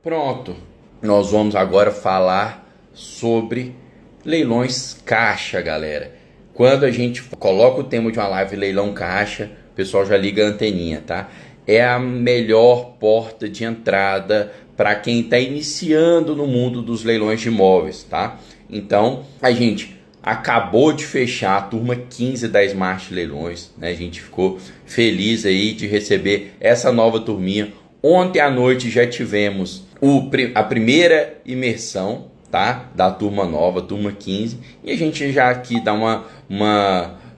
Pronto, nós vamos agora falar sobre leilões caixa, galera. Quando a gente coloca o tema de uma live leilão caixa, o pessoal já liga a anteninha, tá? É a melhor porta de entrada para quem está iniciando no mundo dos leilões de imóveis, tá? Então, a gente acabou de fechar a turma 15 da Smart Leilões, né? A gente ficou feliz aí de receber essa nova turminha. Ontem à noite já tivemos a primeira imersão, tá? Da turma nova, turma 15, e a gente já aqui dá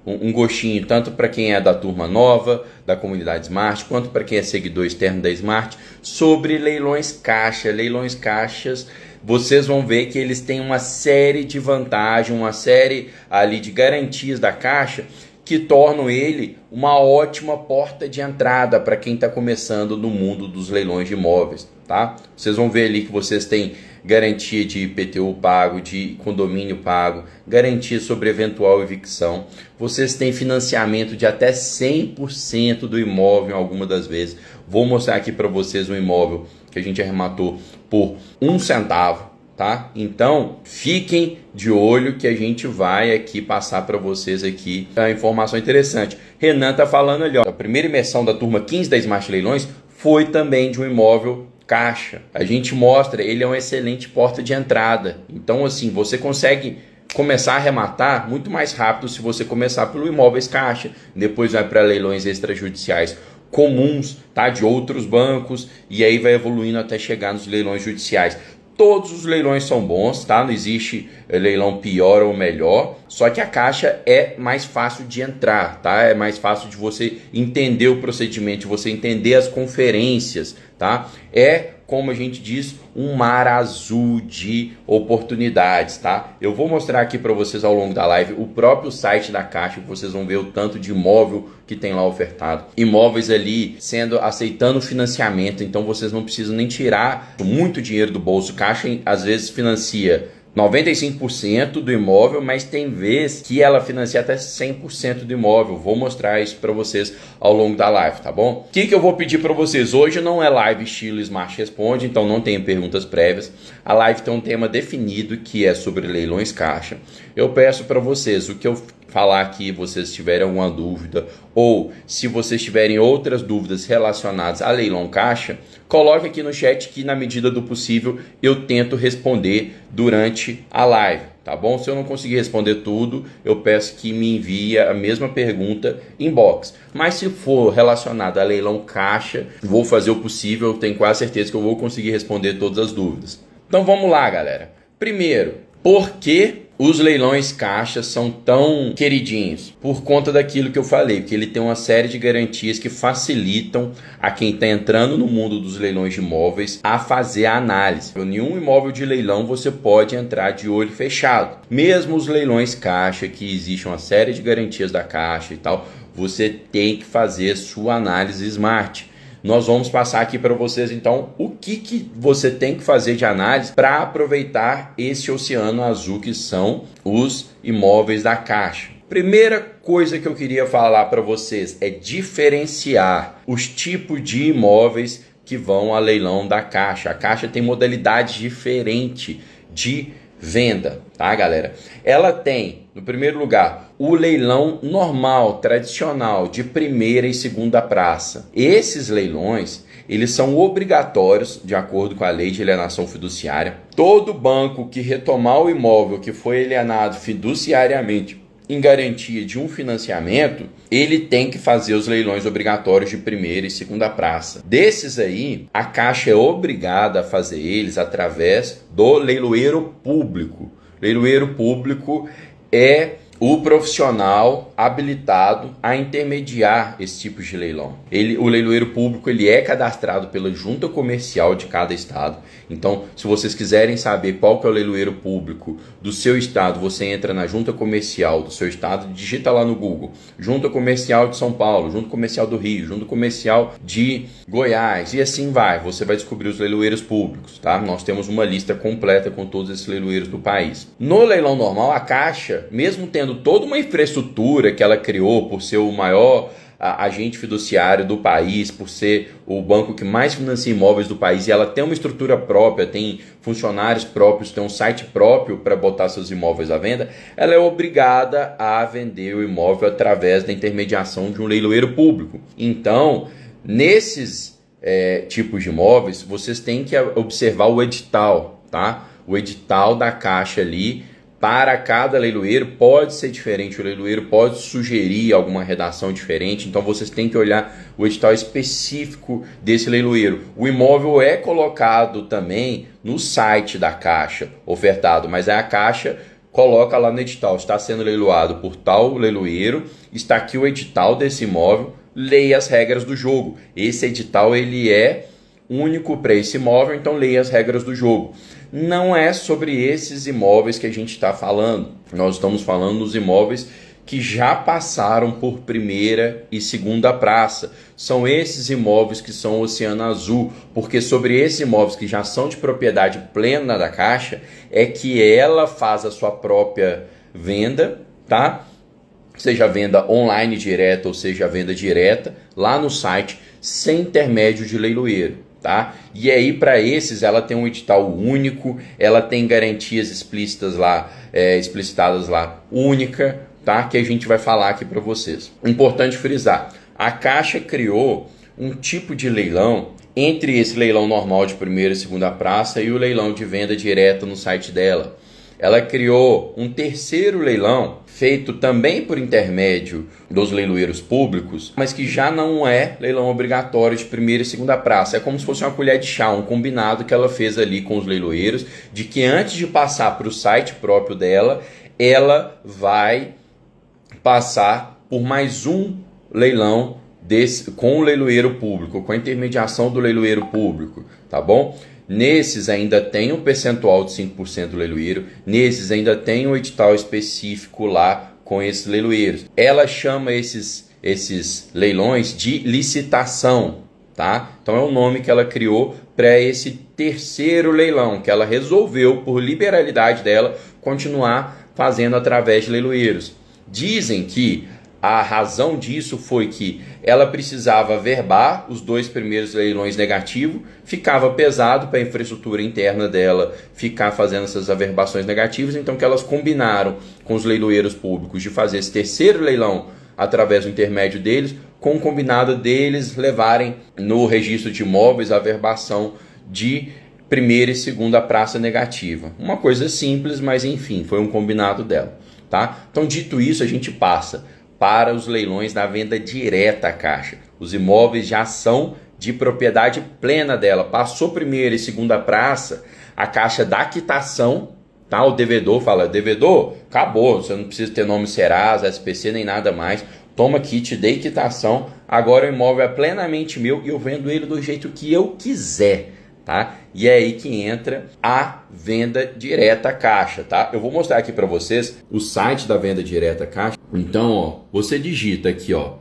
um gostinho tanto para quem é da turma nova, da comunidade Smart, quanto para quem é seguidor externo da Smart, sobre leilões caixa. Leilões caixas, vocês vão ver que eles têm uma série de vantagens, uma série ali de garantias da caixa que tornam ele uma ótima porta de entrada para quem está começando no mundo dos leilões de imóveis, tá? Vocês vão ver ali que vocês têm garantia de IPTU pago, de condomínio pago, garantia sobre eventual evicção. Vocês têm financiamento de até 100% do imóvel em alguma das vezes. Vou mostrar aqui para vocês um imóvel que a gente arrematou por 1 centavo. Tá? Então, fiquem de olho que a gente vai aqui passar para vocês aqui a informação interessante. Renan tá falando ali, ó, a primeira imersão da turma 15 da Smart Leilões foi também de um imóvel caixa. A gente mostra, ele é uma excelente porta de entrada. Então, assim, você consegue começar a arrematar muito mais rápido se você começar pelo imóveis caixa, depois vai para leilões extrajudiciais comuns, tá? De outros bancos, e aí vai evoluindo até chegar nos leilões judiciais. Todos os leilões são bons, tá? Não existe leilão pior ou melhor, só que a caixa é mais fácil de entrar, tá? É mais fácil de você entender o procedimento, de você entender as conferências, tá? É, como a gente diz, um mar azul de oportunidades, tá? Eu vou mostrar aqui para vocês ao longo da live o próprio site da Caixa, que vocês vão ver o tanto de imóvel que tem lá ofertado. Imóveis ali aceitando financiamento, então vocês não precisam nem tirar muito dinheiro do bolso. Caixa às vezes financia 95% do imóvel, mas tem vezes que ela financia até 100% do imóvel. Vou mostrar isso para vocês ao longo da live, tá bom? O que eu vou pedir para vocês? Hoje não é live estilo Smart Responde, então não tem perguntas prévias. A live tem um tema definido que é sobre leilões caixa. Eu peço para vocês, o que eu falar aqui, vocês tiverem alguma dúvida, ou se vocês tiverem outras dúvidas relacionadas a leilão caixa, coloque aqui no chat que na medida do possível eu tento responder durante a live, tá bom? Se eu não conseguir responder tudo, eu peço que me envie a mesma pergunta inbox. Mas se for relacionado a leilão caixa, vou fazer o possível, tenho quase certeza que eu vou conseguir responder todas as dúvidas. Então vamos lá, galera. Primeiro, por que os leilões caixa são tão queridinhos? Por conta daquilo que eu falei, porque ele tem uma série de garantias que facilitam a quem está entrando no mundo dos leilões de imóveis a fazer a análise. Em nenhum imóvel de leilão você pode entrar de olho fechado. Mesmo os leilões caixa, que existe uma série de garantias da Caixa e tal, você tem que fazer sua análise smart. Nós vamos passar aqui para vocês, então, o que você tem que fazer de análise para aproveitar esse oceano azul que são os imóveis da Caixa. Primeira coisa que eu queria falar para vocês é diferenciar os tipos de imóveis que vão a leilão da Caixa. A Caixa tem modalidade diferente de venda, tá, galera? Ela tem, no primeiro lugar, o leilão normal, tradicional, de primeira e segunda praça. Esses leilões, eles são obrigatórios, de acordo com a lei de alienação fiduciária. Todo banco que retomar o imóvel que foi alienado fiduciariamente em garantia de um financiamento, ele tem que fazer os leilões obrigatórios de primeira e segunda praça. Desses aí, a Caixa é obrigada a fazer eles através do leiloeiro público. Leiloeiro público é o profissional habilitado a intermediar esse tipo de leilão. O leiloeiro público ele é cadastrado pela junta comercial de cada estado. Então, se vocês quiserem saber qual que é o leiloeiro público do seu estado, você entra na junta comercial do seu estado, digita lá no Google, junta comercial de São Paulo, junta comercial do Rio, junta comercial de Goiás, e assim vai. Você vai descobrir os leiloeiros públicos, tá? Nós temos uma lista completa com todos esses leiloeiros do país. No leilão normal, a Caixa, mesmo tendo toda uma infraestrutura que ela criou por ser o maior agente fiduciário do país, por ser o banco que mais financia imóveis do país, e ela tem uma estrutura própria, tem funcionários próprios, tem um site próprio para botar seus imóveis à venda, ela é obrigada a vender o imóvel através da intermediação de um leiloeiro público. Então, nesses tipos de imóveis, vocês têm que observar o edital, tá? O edital da Caixa ali, para cada leiloeiro pode ser diferente, o leiloeiro pode sugerir alguma redação diferente, então vocês têm que olhar o edital específico desse leiloeiro. O imóvel é colocado também no site da Caixa, ofertado, mas a Caixa coloca lá no edital, está sendo leiloado por tal leiloeiro, está aqui o edital desse imóvel, leia as regras do jogo. Esse edital ele é único para esse imóvel, então leia as regras do jogo. Não é sobre esses imóveis que a gente está falando. Nós estamos falando dos imóveis que já passaram por primeira e segunda praça. São esses imóveis que são Oceano Azul, porque sobre esses imóveis que já são de propriedade plena da Caixa, é que ela faz a sua própria venda, tá? Seja venda online direta ou seja venda direta, lá no site, sem intermédio de leiloeiro. Tá? E aí para esses ela tem um edital único, ela tem garantias explícitas lá, explicitadas lá, única, tá? Que a gente vai falar aqui para vocês. Importante frisar, a Caixa criou um tipo de leilão entre esse leilão normal de primeira e segunda praça e o leilão de venda direta no site dela. Ela criou um terceiro leilão, feito também por intermédio dos leiloeiros públicos, mas que já não é leilão obrigatório de primeira e segunda praça. É como se fosse uma colher de chá, um combinado que ela fez ali com os leiloeiros, de que antes de passar para o site próprio dela, ela vai passar por mais um leilão com o leiloeiro público, com a intermediação do leiloeiro público, tá bom? Nesses ainda tem um percentual de 5% do leiloeiro, nesses ainda tem um edital específico lá com esses leiloeiros. Ela chama esses leilões de licitação, tá? Então é o nome que ela criou para esse terceiro leilão, que ela resolveu, por liberalidade dela, continuar fazendo através de leiloeiros. Dizem que a razão disso foi que ela precisava verbar os 2 primeiros leilões negativos, ficava pesado para a infraestrutura interna dela ficar fazendo essas averbações negativas, então que elas combinaram com os leiloeiros públicos de fazer esse terceiro leilão através do intermédio deles, com o combinado deles levarem no registro de imóveis a averbação de primeira e segunda praça negativa. Uma coisa simples, mas enfim, foi um combinado dela, tá? Então, dito isso, a gente passa para os leilões da venda direta à Caixa. Os imóveis já são de propriedade plena dela. Passou primeira e segunda praça, a Caixa dá quitação, tá? O devedor fala, devedor, acabou, você não precisa ter nome Serasa, SPC, nem nada mais. Toma aqui, te dei quitação, agora o imóvel é plenamente meu e eu vendo ele do jeito que eu quiser, tá? E é aí que entra a venda direta à Caixa, tá? Eu vou mostrar aqui para vocês o site da venda direta à Caixa. Então, ó, você digita aqui, ó,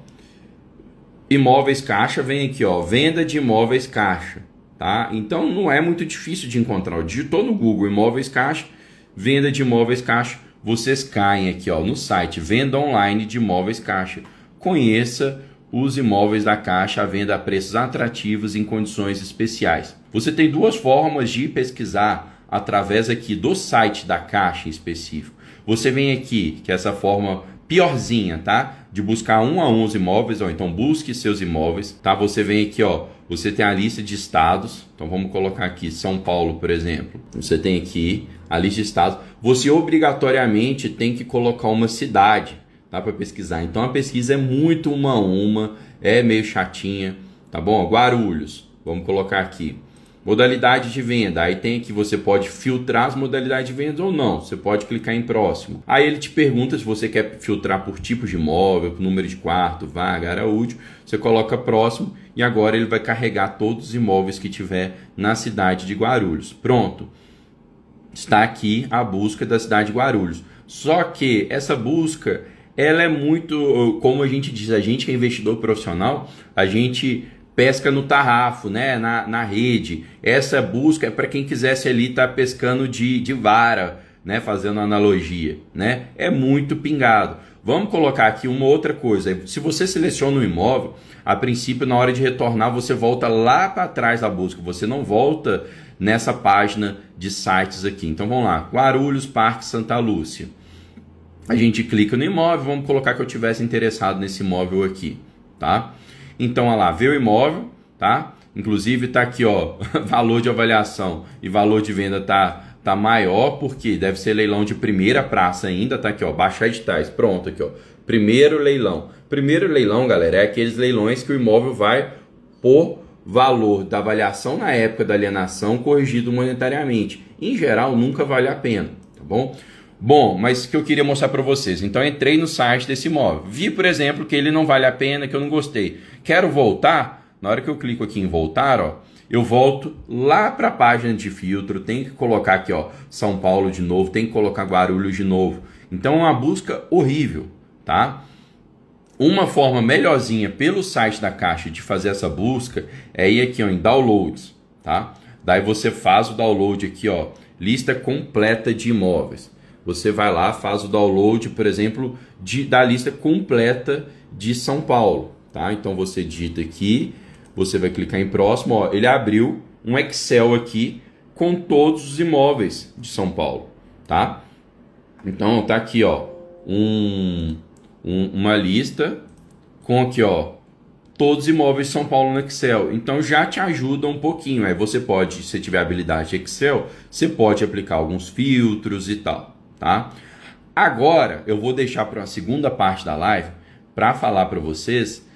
imóveis Caixa, vem aqui, ó, venda de imóveis Caixa, tá? Então não é muito difícil de encontrar. Digitou no Google imóveis Caixa, venda de imóveis Caixa, vocês caem aqui, ó, no site venda online de imóveis Caixa. Conheça os imóveis da Caixa à venda a preços atrativos em condições especiais. Você tem 2 formas de pesquisar através aqui do site da Caixa em específico. Você vem aqui, que é essa forma piorzinha, tá? De buscar 1 a 1 os imóveis, ó, então busque seus imóveis, tá? Você vem aqui, ó, você tem a lista de estados, então vamos colocar aqui São Paulo, por exemplo. Você tem aqui a lista de estados. Você obrigatoriamente tem que colocar uma cidade, tá, para pesquisar. Então a pesquisa é muito uma a uma, é meio chatinha, tá bom? Guarulhos, vamos colocar aqui. Modalidade de venda, aí tem aqui, você pode filtrar as modalidades de venda ou não, você pode clicar em próximo. Aí ele te pergunta se você quer filtrar por tipo de imóvel, por número de quarto, vaga, área útil, você coloca próximo e agora ele vai carregar todos os imóveis que tiver na cidade de Guarulhos. Pronto, está aqui a busca da cidade de Guarulhos. Só que essa busca, ela é muito, como a gente diz, a gente que é investidor profissional, a gente pesca no tarrafo, né? na rede. Essa busca é para quem quisesse ali estar pescando de vara, né? Fazendo analogia, né? É muito pingado. Vamos colocar aqui uma outra coisa. Se você seleciona um imóvel, a princípio, na hora de retornar, você volta lá para trás da busca. Você não volta nessa página de sites aqui. Então vamos lá. Guarulhos, Parque Santa Lúcia. A gente clica no imóvel. Vamos colocar que eu tivesse interessado nesse imóvel aqui, tá? Então, olha lá, ver o imóvel, tá? Inclusive tá aqui, ó, valor de avaliação e valor de venda tá maior, porque deve ser leilão de primeira praça ainda, tá aqui, ó, baixar editais, pronto aqui, ó, primeiro leilão. Primeiro leilão, galera, é aqueles leilões que o imóvel vai por valor da avaliação na época da alienação corrigido monetariamente. Em geral, nunca vale a pena, tá bom? Bom, mas o que eu queria mostrar para vocês, então entrei no site desse imóvel, vi, por exemplo, que ele não vale a pena, que eu não gostei, quero voltar, na hora que eu clico aqui em voltar, ó, eu volto lá para a página de filtro, tem que colocar aqui, ó, São Paulo de novo, tem que colocar Guarulhos de novo. Então é uma busca horrível, tá? Uma forma melhorzinha pelo site da Caixa de fazer essa busca é ir aqui, ó, em Downloads, tá? Daí você faz o download aqui, ó, lista completa de imóveis. Você vai lá, faz o download, por exemplo, da lista completa de São Paulo, tá? Então você digita aqui, você vai clicar em próximo, ó, ele abriu um Excel aqui com todos os imóveis de São Paulo, tá? Então tá aqui, ó, uma lista com aqui, ó, todos os imóveis de São Paulo no Excel. Então já te ajuda um pouquinho. Aí você pode, se tiver habilidade de Excel, você pode aplicar alguns filtros e tal, tá? Agora eu vou deixar para a segunda parte da live para falar para vocês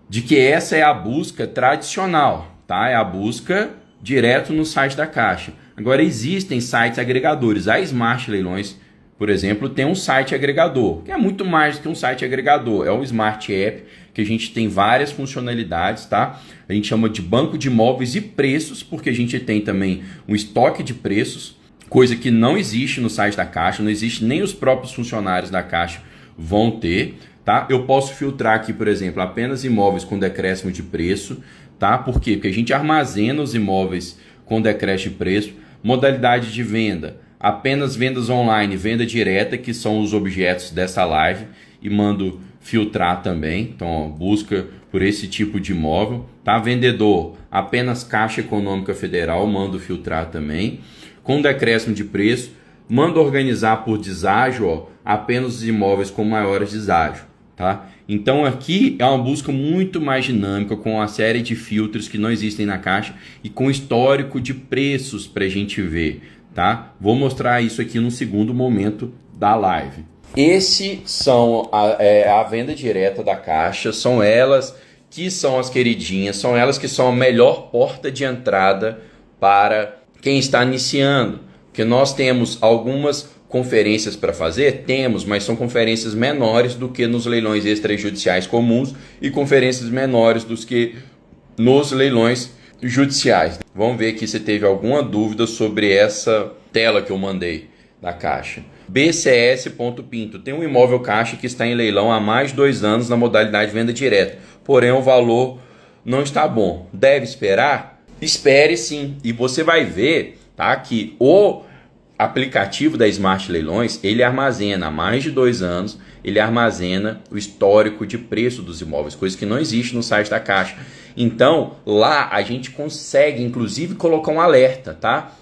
de que essa é a busca tradicional, tá? É a busca direto no site da Caixa. Agora existem sites agregadores. A Smart Leilões, por exemplo, tem um site agregador, que é muito mais do que um site agregador. É o Smart App, que a gente tem várias funcionalidades, tá? A gente chama de banco de imóveis e preços, porque a gente tem também um estoque de preços, coisa que não existe no site da Caixa, não existe, nem os próprios funcionários da Caixa vão ter, tá? Eu posso filtrar aqui, por exemplo, apenas imóveis com decréscimo de preço, tá? Por quê? Porque a gente armazena os imóveis com decréscimo de preço, modalidade de venda, apenas vendas online, venda direta, que são os objetos dessa live, e mando filtrar também. Então, ó, busca por esse tipo de imóvel, tá? Vendedor, apenas Caixa Econômica Federal, mando filtrar também. Com decréscimo de preço, mando organizar por deságio, ó, apenas os imóveis com maiores deságio, tá? Então aqui é uma busca muito mais dinâmica, com uma série de filtros que não existem na Caixa e com histórico de preços para a gente ver, tá? Vou mostrar isso aqui no segundo momento da live. Esse são a venda direta da Caixa, são elas que são as queridinhas, são elas que são a melhor porta de entrada para quem está iniciando, porque nós temos algumas conferências para fazer, temos, mas são conferências menores do que nos leilões extrajudiciais comuns e conferências menores do que nos leilões judiciais. Vamos ver aqui se teve alguma dúvida sobre essa tela que eu mandei da Caixa. BCS.Pinto, tem um imóvel Caixa que está em leilão há mais de 2 anos na modalidade venda direta, porém o valor não está bom. Deve esperar? Espere sim, e você vai ver, tá, que o aplicativo da Smart Leilões, ele armazena há mais de 2 anos, ele armazena o histórico de preço dos imóveis, coisa que não existe no site da Caixa. Então, lá a gente consegue, inclusive, colocar um alerta, tá?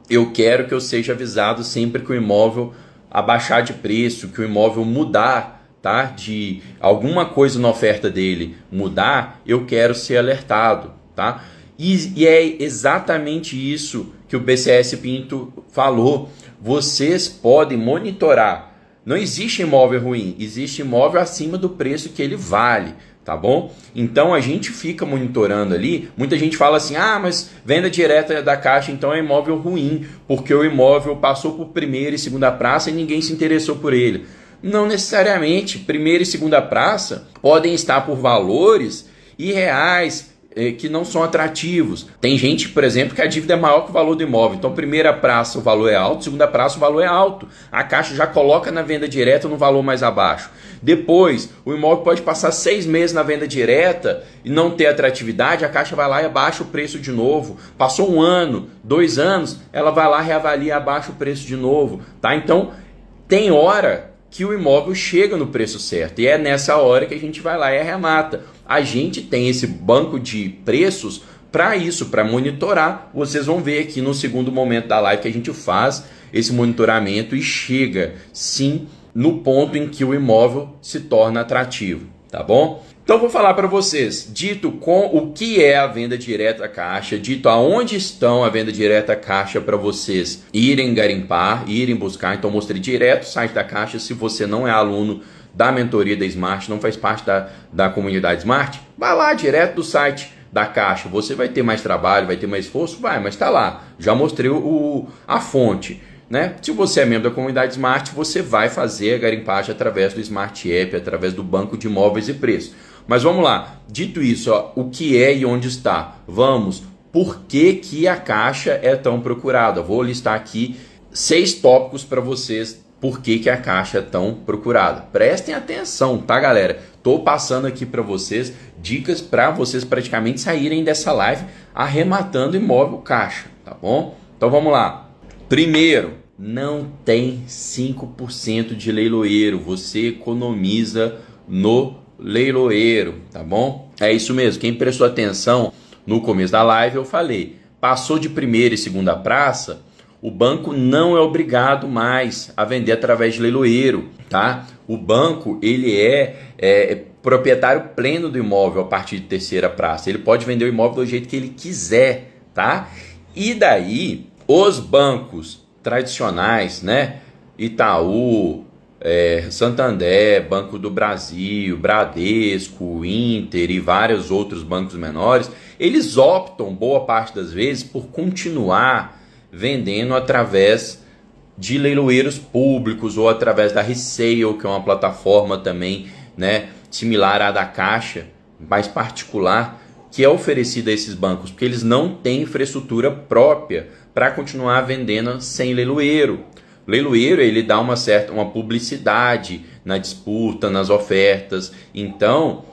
Eu quero que eu seja avisado sempre que o imóvel abaixar de preço, que o imóvel mudar, tá? De alguma coisa na oferta dele mudar, eu quero ser alertado, tá? E é exatamente isso que o BCS Pinto falou. Vocês podem monitorar. Não existe imóvel ruim, existe imóvel acima do preço que ele vale, tá bom? Então a gente fica monitorando ali. Muita gente fala assim, mas venda direta da Caixa então é imóvel ruim, porque o imóvel passou por primeira e segunda praça e ninguém se interessou por ele. Não necessariamente. Primeira e segunda praça podem estar por valores irreais, que não são atrativos. Tem gente, por exemplo, que a dívida é maior que o valor do imóvel. Então, primeira praça o valor é alto, segunda praça o valor é alto. A Caixa já coloca na venda direta no valor mais abaixo. Depois, o imóvel pode passar 6 meses na venda direta e não ter atratividade, a Caixa vai lá e abaixa o preço de novo. Passou 1 ano, 2 anos, ela vai lá e reavalia e abaixa o preço de novo, tá? Então, tem hora que o imóvel chega no preço certo. E é nessa hora que a gente vai lá e arremata. A gente tem esse banco de preços para isso, para monitorar. Vocês vão ver aqui no segundo momento da live que a gente faz esse monitoramento e chega, sim, no ponto em que o imóvel se torna atrativo, tá bom? Então vou falar para vocês, dito com o que é a venda direta caixa, dito aonde estão a venda direta caixa para vocês irem garimpar, irem buscar. Então mostrei direto o site da Caixa. Se você não é aluno da mentoria da Smart, não faz parte da comunidade Smart, vai lá direto do site da Caixa. Você vai ter mais trabalho, vai ter mais esforço, mas tá lá. Já mostrei a fonte. Né? Se você é membro da comunidade Smart, você vai fazer a garimpagem através do Smart App, através do banco de imóveis e preços. Mas vamos lá, dito isso, ó, o que é e onde está? Vamos, por que a Caixa é tão procurada? Vou listar aqui 6 tópicos para vocês, por que a Caixa é tão procurada. Prestem atenção, tá, galera? Estou passando aqui para vocês dicas para vocês praticamente saírem dessa live arrematando imóvel Caixa, tá bom? Então vamos lá. Primeiro, não tem 5% de leiloeiro, você economiza no leiloeiro, tá bom? É isso mesmo, quem prestou atenção no começo da live eu falei, passou de primeira e segunda praça, o banco não é obrigado mais a vender através de leiloeiro, tá? O banco, ele é proprietário pleno do imóvel a partir de terceira praça, ele pode vender o imóvel do jeito que ele quiser, tá? E daí, os bancos tradicionais, né? Itaú, Santander, Banco do Brasil, Bradesco, Inter e vários outros bancos menores, eles optam, boa parte das vezes, por continuar vendendo através de leiloeiros públicos ou através da Resale, que é uma plataforma também, né, similar à da Caixa, mais particular, que é oferecida a esses bancos, porque eles não têm infraestrutura própria para continuar vendendo sem leiloeiro. O leiloeiro, ele dá uma publicidade na disputa, nas ofertas. Então,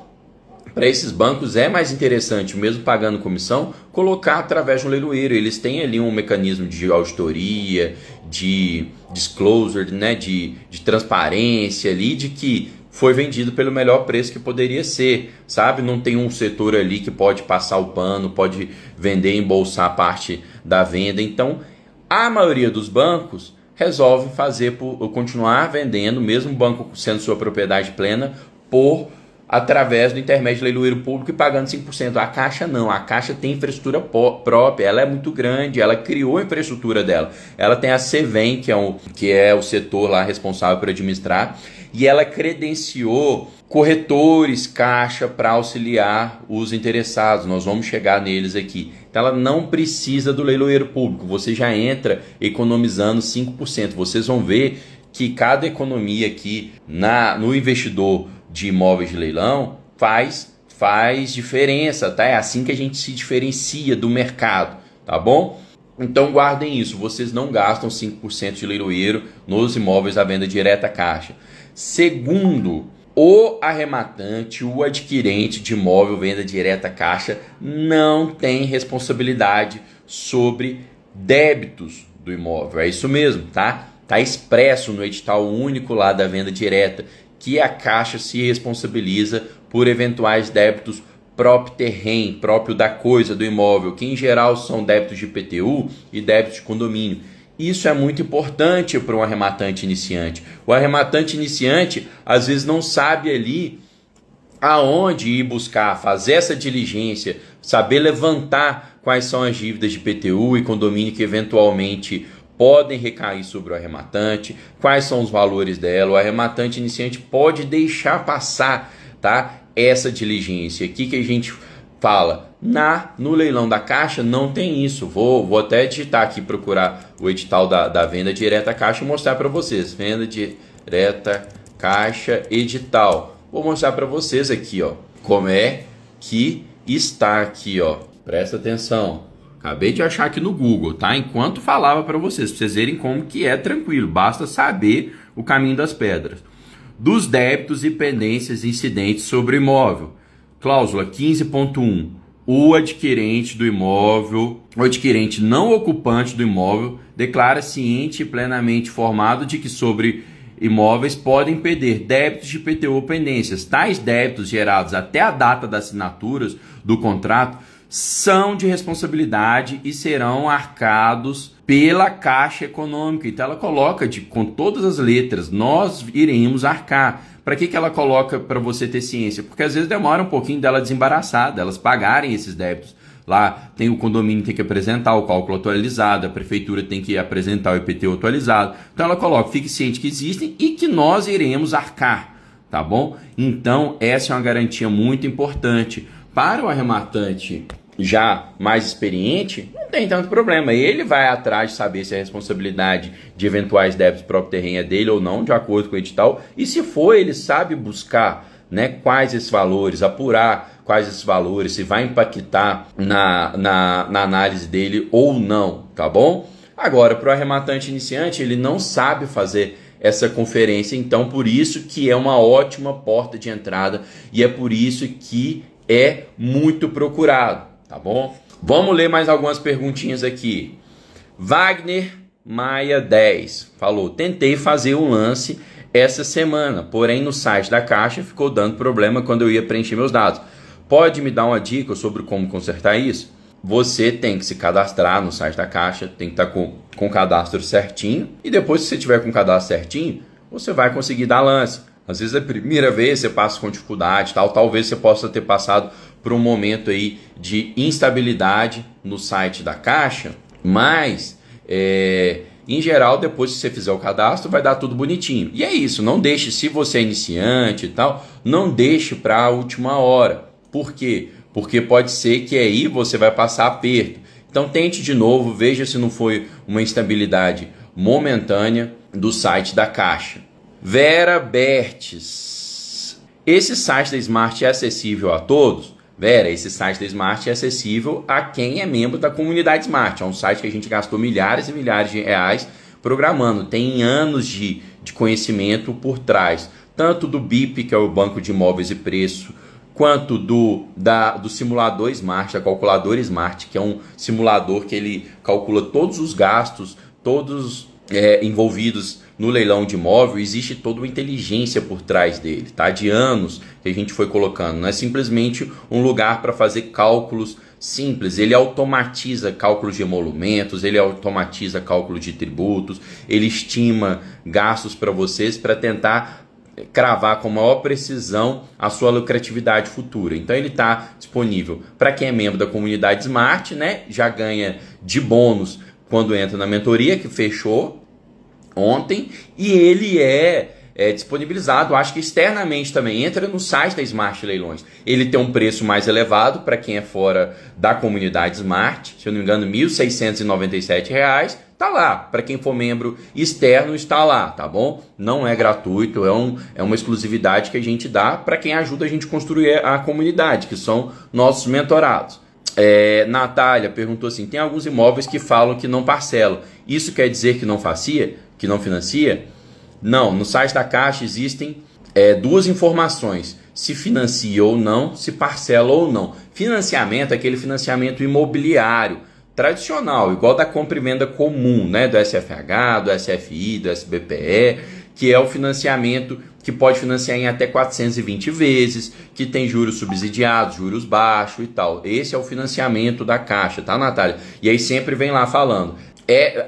para esses bancos é mais interessante, mesmo pagando comissão, colocar através de um leiloeiro. Eles têm ali um mecanismo de auditoria, de disclosure, né, de transparência ali, de que foi vendido pelo melhor preço que poderia ser, sabe? Não tem um setor ali que pode passar o pano, pode vender e embolsar parte da venda. Então, a maioria dos bancos resolve continuar vendendo, mesmo o banco sendo sua propriedade plena, através do intermédio de leiloeiro público e pagando 5%. A Caixa não, a Caixa tem infraestrutura própria, ela é muito grande, ela criou a infraestrutura dela. Ela tem a Cvent, que é o setor lá responsável por administrar, e ela credenciou corretores Caixa para auxiliar os interessados. Nós vamos chegar neles aqui. Então ela não precisa do leiloeiro público, você já entra economizando 5%. Vocês vão ver que cada economia aqui no investidor de imóveis de leilão faz diferença, tá? É assim que a gente se diferencia do mercado, tá bom? Então guardem isso, vocês não gastam 5% de leiloeiro nos imóveis à venda direta Caixa. Segundo, o arrematante, o adquirente de imóvel venda direta Caixa não tem responsabilidade sobre débitos do imóvel. É isso mesmo, tá? Tá expresso no edital único lá da venda direta que a Caixa se responsabiliza por eventuais débitos próprio terreno, próprio da coisa, do imóvel, que em geral são débitos de IPTU e débitos de condomínio. Isso é muito importante para um arrematante iniciante. O arrematante iniciante às vezes não sabe ali aonde ir buscar, fazer essa diligência, saber levantar quais são as dívidas de IPTU e condomínio que eventualmente podem recair sobre o arrematante, quais são os valores dela. O arrematante iniciante pode deixar passar, tá, essa diligência. Aqui que a gente fala, no leilão da Caixa não tem isso. Vou até digitar aqui, procurar o edital da venda direta Caixa e mostrar para vocês. Venda direta Caixa, edital. Vou mostrar para vocês aqui, ó, como é que está aqui, ó. Presta atenção. Acabei de achar aqui no Google, tá? Enquanto falava para vocês verem como que é tranquilo. Basta saber o caminho das pedras. Dos débitos e pendências incidentes sobre o imóvel. Cláusula 15.1. O adquirente do imóvel, o adquirente não ocupante do imóvel, declara ciente e plenamente informado de que sobre imóveis podem perder débitos de IPTU ou pendências. Tais débitos gerados até a data das assinaturas do contrato são de responsabilidade e serão arcados pela Caixa Econômica. Então ela coloca com todas as letras, nós iremos arcar. Para que ela coloca para você ter ciência? Porque às vezes demora um pouquinho dela desembaraçar, delas pagarem esses débitos. Lá tem o condomínio tem que apresentar o cálculo atualizado, a prefeitura tem que apresentar o IPTU atualizado. Então ela coloca, fique ciente que existem e que nós iremos arcar, tá bom? Então essa é uma garantia muito importante. Para o arrematante já mais experiente, não tem tanto problema. Ele vai atrás de saber se a responsabilidade de eventuais débitos próprio terreno é dele ou não, de acordo com o edital. E se for, ele sabe buscar, né, quais esses valores, apurar quais esses valores, se vai impactar na análise dele ou não, tá bom? Agora, para o arrematante iniciante, ele não sabe fazer essa conferência, então por isso que é uma ótima porta de entrada e é por isso que é muito procurado, tá bom? Vamos ler mais algumas perguntinhas aqui. Wagner Maia 10 falou, tentei fazer um lance essa semana, porém no site da Caixa ficou dando problema quando eu ia preencher meus dados. Pode me dar uma dica sobre como consertar isso? Você tem que se cadastrar no site da Caixa, tem que estar com o cadastro certinho e depois que você tiver com o cadastro certinho, você vai conseguir dar lance. Às vezes a primeira vez você passa com dificuldade, talvez você possa ter passado por um momento aí de instabilidade no site da Caixa, mas em geral, depois que você fizer o cadastro, vai dar tudo bonitinho. E é isso, não deixe, se você é iniciante e tal, não deixe para a última hora. Por quê? Porque pode ser que aí você vai passar aperto. Então tente de novo, veja se não foi uma instabilidade momentânea do site da Caixa. Vera Bertes, esse site da Smart é acessível a todos? Vera, esse site da Smart é acessível a quem é membro da comunidade Smart. É um site que a gente gastou milhares e milhares de reais programando. Tem anos de conhecimento por trás. Tanto do BIP, que é o Banco de Imóveis e Preço, quanto do simulador Smart, da calculadora Smart, que é um simulador que ele calcula todos os gastos, todos envolvidos no leilão de imóvel. Existe toda uma inteligência por trás dele, tá? De anos que a gente foi colocando. Não é simplesmente um lugar para fazer cálculos simples. Ele automatiza cálculos de emolumentos, ele automatiza cálculo de tributos, ele estima gastos para vocês para tentar cravar com maior precisão a sua lucratividade futura. Então ele está disponível para quem é membro da comunidade Smart, né? Já ganha de bônus quando entra na mentoria, que fechou ontem, e ele é disponibilizado, acho que externamente também. Entra no site da Smart Leilões. Ele tem um preço mais elevado para quem é fora da comunidade Smart, se eu não me engano, R$ 1.697. Tá lá, para quem for membro externo está lá, tá bom? Não é gratuito, é uma exclusividade que a gente dá para quem ajuda a gente a construir a comunidade, que são nossos mentorados. Natália perguntou assim, tem alguns imóveis que falam que não parcelam, isso quer dizer que não financia? Não, no site da Caixa existem duas informações, se financia ou não, se parcela ou não. Financiamento é aquele financiamento imobiliário, tradicional, igual da compra e venda comum, né? Do SFH, do SFI, do SBPE, que é o financiamento que pode financiar em até 420 vezes, que tem juros subsidiados, juros baixos e tal. Esse é o financiamento da Caixa, tá, Natália? E aí sempre vem lá falando,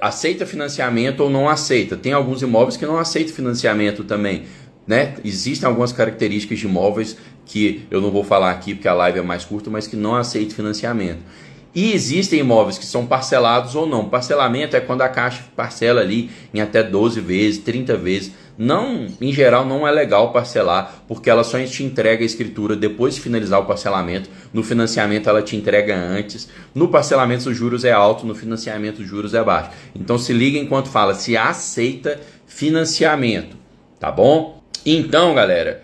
aceita financiamento ou não aceita? Tem alguns imóveis que não aceitam financiamento também, né? Existem algumas características de imóveis que eu não vou falar aqui porque a live é mais curta, mas que não aceitam financiamento. E existem imóveis que são parcelados ou não. Parcelamento é quando a Caixa parcela ali em até 12 vezes, 30 vezes. Não, em geral não é legal parcelar, porque ela só te entrega a escritura depois de finalizar o parcelamento. No financiamento ela te entrega antes. No parcelamento os juros é alto, no financiamento os juros é baixo. Então se liga enquanto fala, se aceita financiamento, tá bom? Então, galera,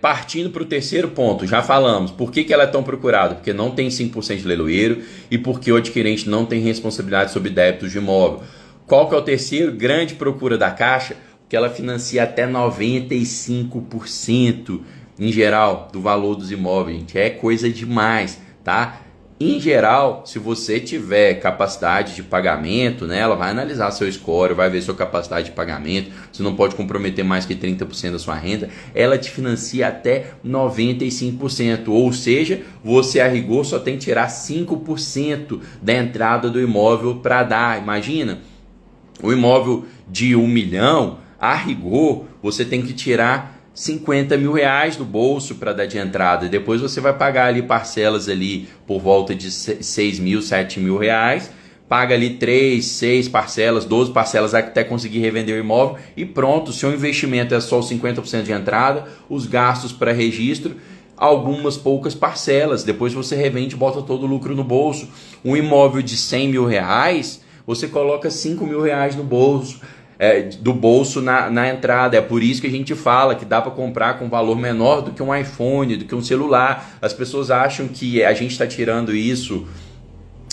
partindo para o terceiro ponto, já falamos por que ela é tão procurada, porque não tem 5% de leiloeiro e porque o adquirente não tem responsabilidade sobre débitos de imóvel. Qual que é o terceiro? Grande procura da Caixa, que ela financia até 95% em geral do valor dos imóveis, gente. É coisa demais, tá? Em geral, se você tiver capacidade de pagamento, né, ela vai analisar seu score, vai ver sua capacidade de pagamento, você não pode comprometer mais que 30% da sua renda, ela te financia até 95%, ou seja, você a rigor só tem que tirar 5% da entrada do imóvel para dar. Imagina, o imóvel de 1 milhão, a rigor, você tem que tirar 50 mil reais do bolso para dar de entrada. Depois você vai pagar ali parcelas ali por volta de 6 mil, 7 mil reais. Paga ali 3, 6 parcelas, 12 parcelas até conseguir revender o imóvel e pronto, seu investimento é só os 50% de entrada, os gastos para registro, algumas poucas parcelas. Depois você revende e bota todo o lucro no bolso. Um imóvel de 100 mil reais, você coloca 5 mil reais no bolso. Do bolso na entrada. É por isso que a gente fala que dá para comprar com valor menor do que um iPhone, do que um celular. As pessoas acham que a gente está tirando isso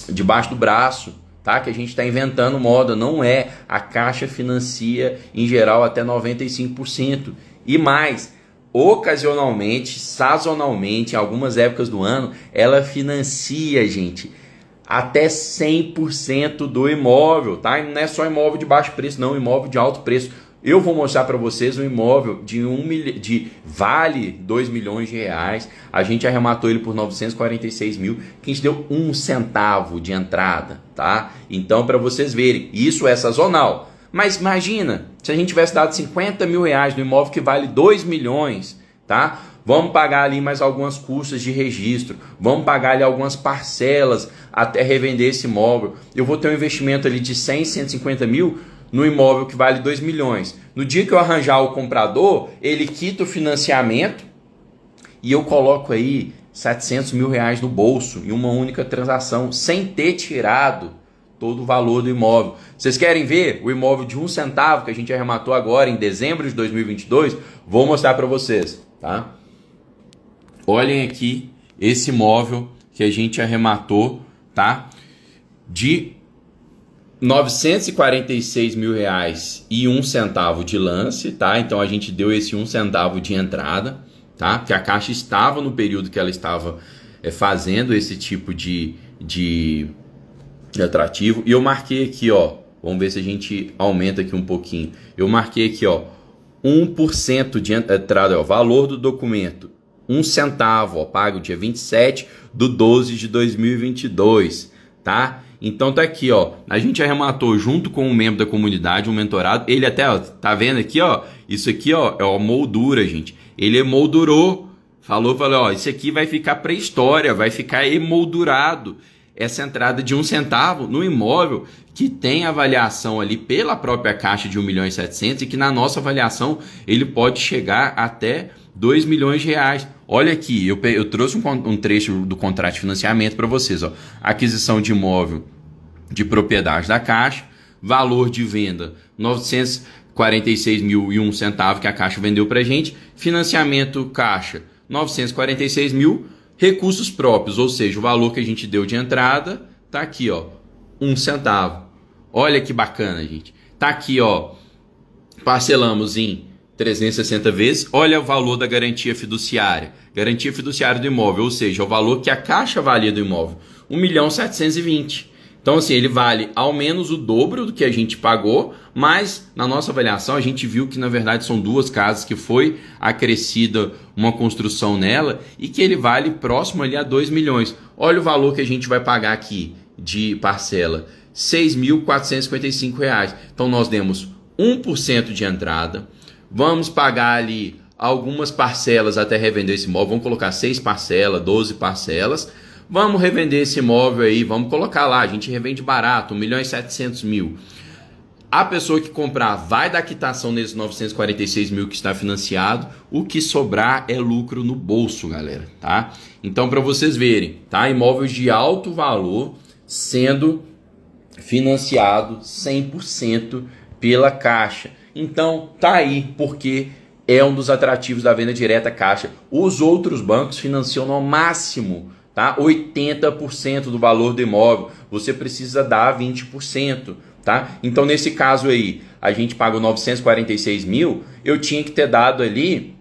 debaixo do braço, tá? Que a gente está inventando moda. Não é. A Caixa financia em geral até 95% e mais. Ocasionalmente, sazonalmente, em algumas épocas do ano, ela financia, gente, até 100% do imóvel, tá? E não é só imóvel de baixo preço, não, imóvel de alto preço. Eu vou mostrar para vocês um imóvel de vale 2 milhões de reais. A gente arrematou ele por 946 mil, que a gente deu 1 centavo de entrada, tá? Então, para vocês verem, isso é sazonal. Mas imagina, se a gente tivesse dado 50 mil reais no imóvel que vale 2 milhões, tá? Vamos pagar ali mais algumas custas de registro, vamos pagar ali algumas parcelas até revender esse imóvel. Eu vou ter um investimento ali de 100, 150 mil no imóvel que vale 2 milhões. No dia que eu arranjar o comprador, ele quita o financiamento e eu coloco aí 700 mil reais no bolso em uma única transação, sem ter tirado todo o valor do imóvel. Vocês querem ver o imóvel de 1 centavo que a gente arrematou agora em dezembro de 2022? Vou mostrar para vocês, tá? Olhem aqui esse imóvel que a gente arrematou, tá? De 946 mil reais e 1 centavo de lance, tá? Então a gente deu esse 1 centavo de entrada, tá? Porque a Caixa estava no período que ela estava fazendo esse tipo de atrativo. E eu marquei aqui, ó. Vamos ver se a gente aumenta aqui um pouquinho. Eu marquei aqui, ó. 1% de entrada, ó, valor do documento. 1 centavo, ó, pago dia 27/12 de 2022, tá? Então tá aqui, ó, a gente arrematou junto com um membro da comunidade, um mentorado, ele até, ó, tá vendo aqui, ó, isso aqui, ó, é uma moldura, gente, ele emoldurou, falou, ó, isso aqui vai ficar pré-história, vai ficar emoldurado, essa entrada de 1 centavo no imóvel que tem avaliação ali pela própria Caixa de 1.700.000 e que na nossa avaliação ele pode chegar até 2 milhões de reais. Olha aqui, eu trouxe um trecho do contrato de financiamento para vocês, ó. Aquisição de imóvel de propriedade da Caixa, valor de venda 946 mil e 1 centavo que a Caixa vendeu para gente, financiamento Caixa 946 mil, recursos próprios, ou seja, o valor que a gente deu de entrada tá aqui, ó, 1 centavo. Olha que bacana, gente. Tá aqui, ó, parcelamos em 360 vezes. Olha o valor da garantia fiduciária. Garantia fiduciária do imóvel, ou seja, o valor que a Caixa avalia do imóvel, 1.720.000. Então, assim, ele vale ao menos o dobro do que a gente pagou, mas na nossa avaliação a gente viu que, na verdade, são 2 casas que foi acrescida uma construção nela e que ele vale próximo ali a 2 milhões. Olha o valor que a gente vai pagar aqui de parcela, R$ 6.455. Então, nós demos 1% de entrada, vamos pagar ali algumas parcelas até revender esse imóvel, vamos colocar 6 parcelas, 12 parcelas, vamos revender esse imóvel aí, vamos colocar lá, a gente revende barato, 1.700.000. A pessoa que comprar vai dar quitação nesses 946 mil que está financiado, o que sobrar é lucro no bolso, galera, tá? Então, para vocês verem, tá? Imóveis de alto valor sendo financiado 100% pela Caixa. Então, tá aí, porque é um dos atrativos da venda direta Caixa. Os outros bancos financiam no máximo, tá? 80% do valor do imóvel. Você precisa dar 20%, tá? Então, nesse caso aí, a gente pagou 946 mil, eu tinha que ter dado ali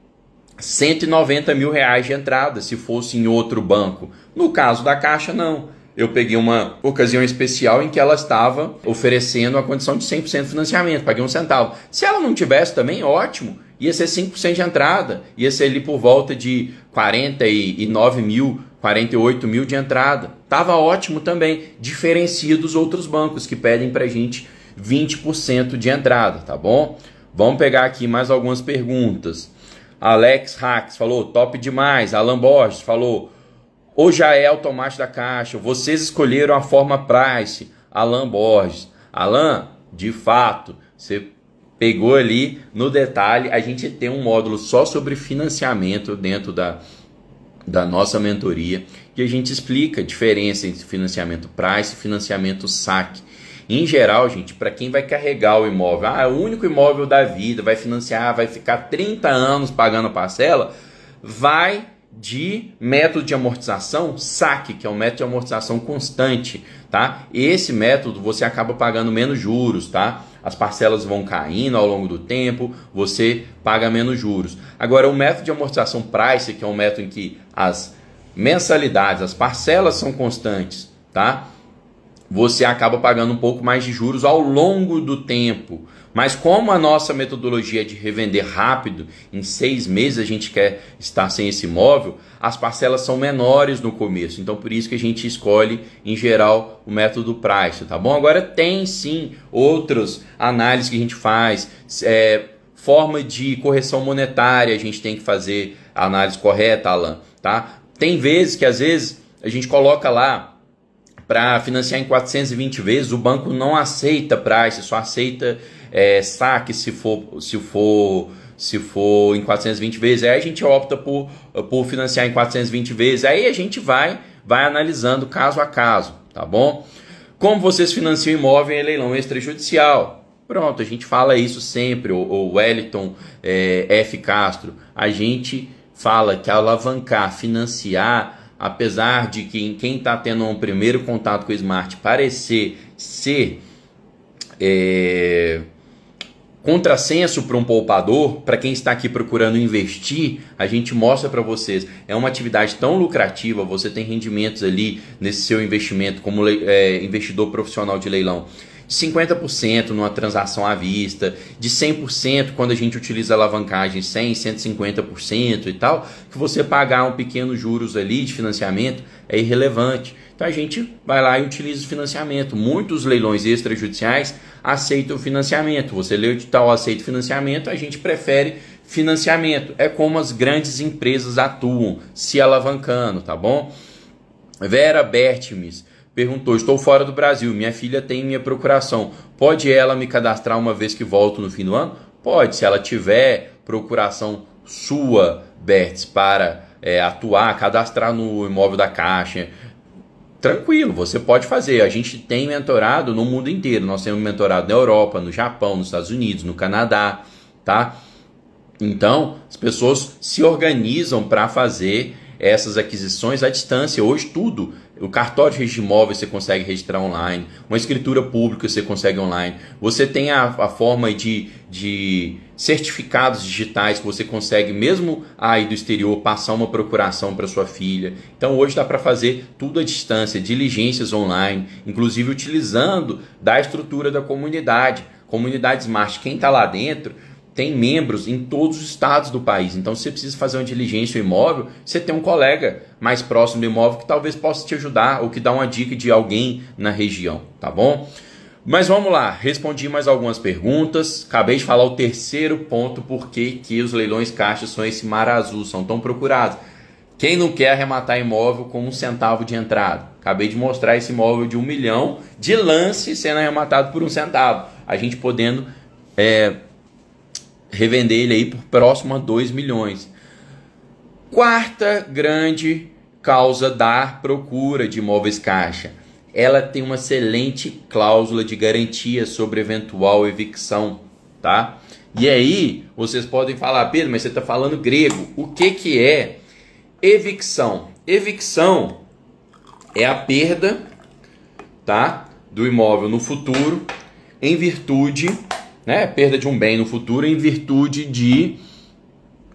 R$ 190 mil de entrada, se fosse em outro banco. No caso da Caixa, não. Eu peguei uma ocasião especial em que ela estava oferecendo a condição de 100% de financiamento, paguei 1 centavo. Se ela não tivesse também, ótimo, ia ser 5% de entrada, ia ser ali por volta de 49 mil, 48 mil de entrada. Tava ótimo também, diferencia dos outros bancos que pedem pra gente 20% de entrada, tá bom? Vamos pegar aqui mais algumas perguntas. Alex Hacks falou, top demais. Alan Borges falou, ou já é automático da Caixa, vocês escolheram a forma Price. Alan Borges. Alan, de fato, você pegou ali no detalhe, a gente tem um módulo só sobre financiamento dentro da nossa mentoria, que a gente explica a diferença entre financiamento Price e financiamento saque. Em geral, gente, para quem vai carregar o imóvel, é o único imóvel da vida, vai financiar, vai ficar 30 anos pagando a parcela, vai de método de amortização saque, que é um método de amortização constante, tá? Esse método você acaba pagando menos juros, tá? As parcelas vão caindo ao longo do tempo, você paga menos juros. Agora, o método de amortização Price, que é um método em que as mensalidades, as parcelas são constantes, tá? Você acaba pagando um pouco mais de juros ao longo do tempo. Mas como a nossa metodologia é de revender rápido, em 6 meses a gente quer estar sem esse imóvel, as parcelas são menores no começo. Então por isso que a gente escolhe, em geral, o método Price, tá bom? Agora tem sim outras análises que a gente faz, forma de correção monetária, a gente tem que fazer a análise correta, Alan, tá? Tem vezes que às vezes a gente coloca lá para financiar em 420 vezes, o banco não aceita Price, só aceita saque se for em 420 vezes. Aí a gente opta por financiar em 420 vezes. Aí a gente vai analisando caso a caso, tá bom? Como vocês financiam imóvel em leilão extrajudicial? Pronto, a gente fala isso sempre. O Wellington F. Castro, a gente fala que alavancar, financiar, apesar de que quem está tendo um primeiro contato com o Smart parecer ser contrassenso para um poupador, para quem está aqui procurando investir, a gente mostra para vocês, é uma atividade tão lucrativa, você tem rendimentos ali nesse seu investimento como investidor profissional de leilão, de 50% numa transação à vista, de 100% quando a gente utiliza alavancagem 100%, 150% e tal, que você pagar um pequeno juros ali de financiamento é irrelevante. Então a gente vai lá e utiliza o financiamento. Muitos leilões extrajudiciais aceitam o financiamento. Você lê o edital, aceita o financiamento, a gente prefere financiamento. É como as grandes empresas atuam, se alavancando, tá bom? Vera Bertimes perguntou, estou fora do Brasil, minha filha tem minha procuração, pode ela me cadastrar uma vez que volto no fim do ano? Pode, se ela tiver procuração sua, Bertz, para atuar, cadastrar no imóvel da Caixa, tranquilo, você pode fazer. A gente tem mentorado no mundo inteiro, nós temos mentorado na Europa, no Japão, nos Estados Unidos, no Canadá, tá? Então, as pessoas se organizam para fazer essas aquisições à distância. Hoje tudo, o cartório de registro de imóveis você consegue registrar online, uma escritura pública você consegue online, você tem a forma de certificados digitais que você consegue mesmo aí do exterior passar uma procuração para sua filha. Então hoje dá para fazer tudo à distância, diligências online, inclusive utilizando da estrutura da comunidade Smart. Quem está lá dentro tem membros em todos os estados do país. Então, se você precisa fazer uma diligência no imóvel, você tem um colega mais próximo do imóvel que talvez possa te ajudar ou que dá uma dica de alguém na região, tá bom? Mas vamos lá, respondi mais algumas perguntas. Acabei de falar o terceiro ponto, por que os leilões caixa são esse mar azul, são tão procurados. Quem não quer arrematar imóvel com 1 centavo de entrada? Acabei de mostrar esse imóvel de 1 milhão de lance sendo arrematado por 1 centavo. A gente podendo revender ele aí por próximo a 2 milhões. Quarta grande causa da procura de imóveis caixa. Ela tem uma excelente cláusula de garantia sobre eventual evicção, tá? E aí, vocês podem falar, Pedro, mas você está falando grego. O que é evicção? Evicção é a perda, tá, do imóvel no futuro em virtude, perda de um bem no futuro em virtude de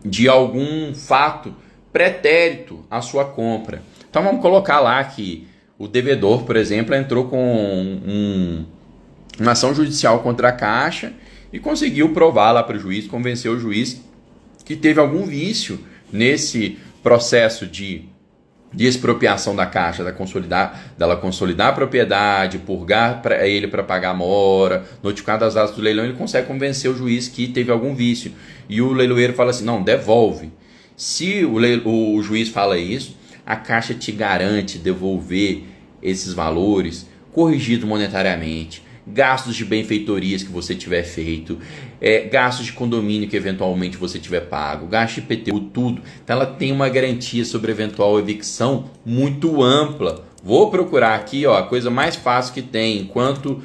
de algum fato pretérito à sua compra. Então vamos colocar lá que o devedor, por exemplo, entrou com uma ação judicial contra a Caixa e conseguiu provar lá para o juiz, convencer o juiz que teve algum vício nesse processo de expropriação da Caixa, dela consolidar a propriedade, purgar para ele para pagar a mora, notificar das datas do leilão, ele consegue convencer o juiz que teve algum vício. E o leiloeiro fala assim, não, devolve. Se o juiz fala isso, a Caixa te garante devolver esses valores corrigido monetariamente, gastos de benfeitorias que você tiver feito, gastos de condomínio que eventualmente você tiver pago, gasto de IPTU, tudo. Então ela tem uma garantia sobre eventual evicção muito ampla. Vou procurar aqui, ó, a coisa mais fácil que tem. Enquanto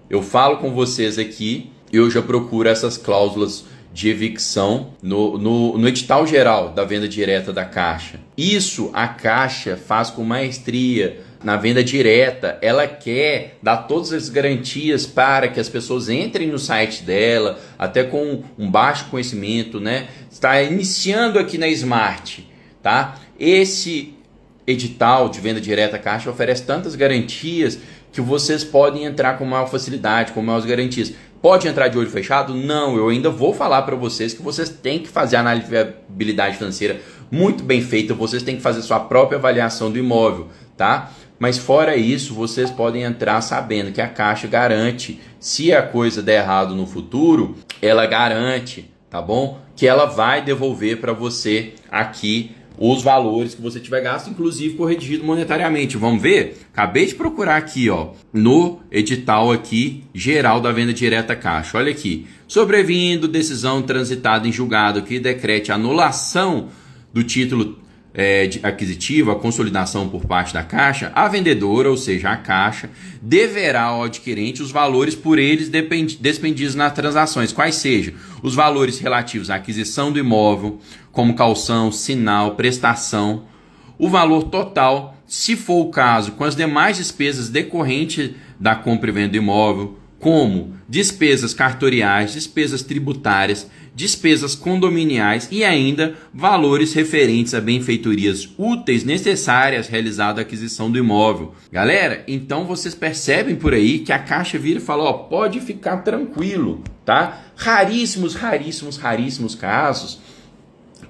eu falo com vocês aqui, eu já procuro essas cláusulas de evicção no edital geral da venda direta da Caixa. Isso a Caixa faz com maestria. Na venda direta, ela quer dar todas as garantias para que as pessoas entrem no site dela, até com um baixo conhecimento, né? Está iniciando aqui na Smart, tá? Esse edital de venda direta Caixa oferece tantas garantias que vocês podem entrar com maior facilidade, com maiores garantias. Pode entrar de olho fechado? Não, eu ainda vou falar para vocês que vocês têm que fazer a análise de viabilidade financeira muito bem feita, vocês têm que fazer sua própria avaliação do imóvel, tá? Mas fora isso, vocês podem entrar sabendo que a Caixa garante, se a coisa der errado no futuro, ela garante, tá bom? Que ela vai devolver para você aqui os valores que você tiver gasto, inclusive corrigido monetariamente. Vamos ver? Acabei de procurar aqui, ó, no edital aqui geral da venda direta Caixa. Olha aqui. Sobrevindo decisão transitada em julgado que decrete a anulação do título aquisitivo, a consolidação por parte da Caixa, a vendedora, ou seja, a Caixa, deverá ao adquirente os valores por eles despendidos nas transações, quais sejam os valores relativos à aquisição do imóvel, como calção, sinal, prestação, o valor total, se for o caso, com as demais despesas decorrentes da compra e venda do imóvel, como despesas cartoriais, despesas tributárias, despesas condominiais e ainda valores referentes a benfeitorias úteis necessárias realizada a aquisição do imóvel. Galera, então vocês percebem por aí que a Caixa vira e fala, ó, pode ficar tranquilo, tá? Raríssimos casos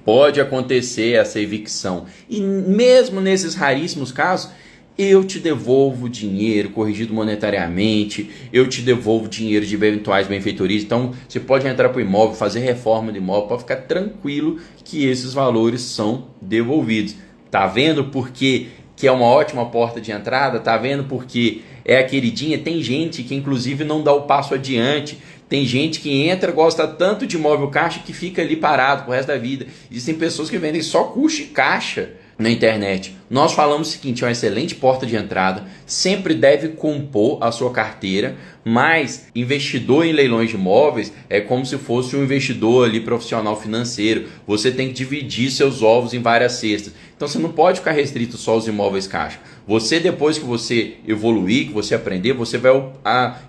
pode acontecer essa evicção. E mesmo nesses raríssimos casos, eu te devolvo dinheiro corrigido monetariamente, eu te devolvo dinheiro de eventuais benfeitorias. Então você pode entrar para o imóvel, fazer reforma do imóvel, pode ficar tranquilo que esses valores são devolvidos. Tá vendo porque que é uma ótima porta de entrada? Tá vendo porque é a queridinha? Tem gente que inclusive não dá o passo adiante. Tem gente que entra, gosta tanto de imóvel Caixa que fica ali parado pro resto da vida. Existem pessoas que vendem só curso de Caixa na internet. Nós falamos o seguinte, é uma excelente porta de entrada, sempre deve compor a sua carteira, mas investidor em leilões de imóveis é como se fosse um investidor ali profissional financeiro. Você tem que dividir seus ovos em várias cestas. Então você não pode ficar restrito só aos imóveis Caixa. Você, depois que você evoluir, que você aprender, você vai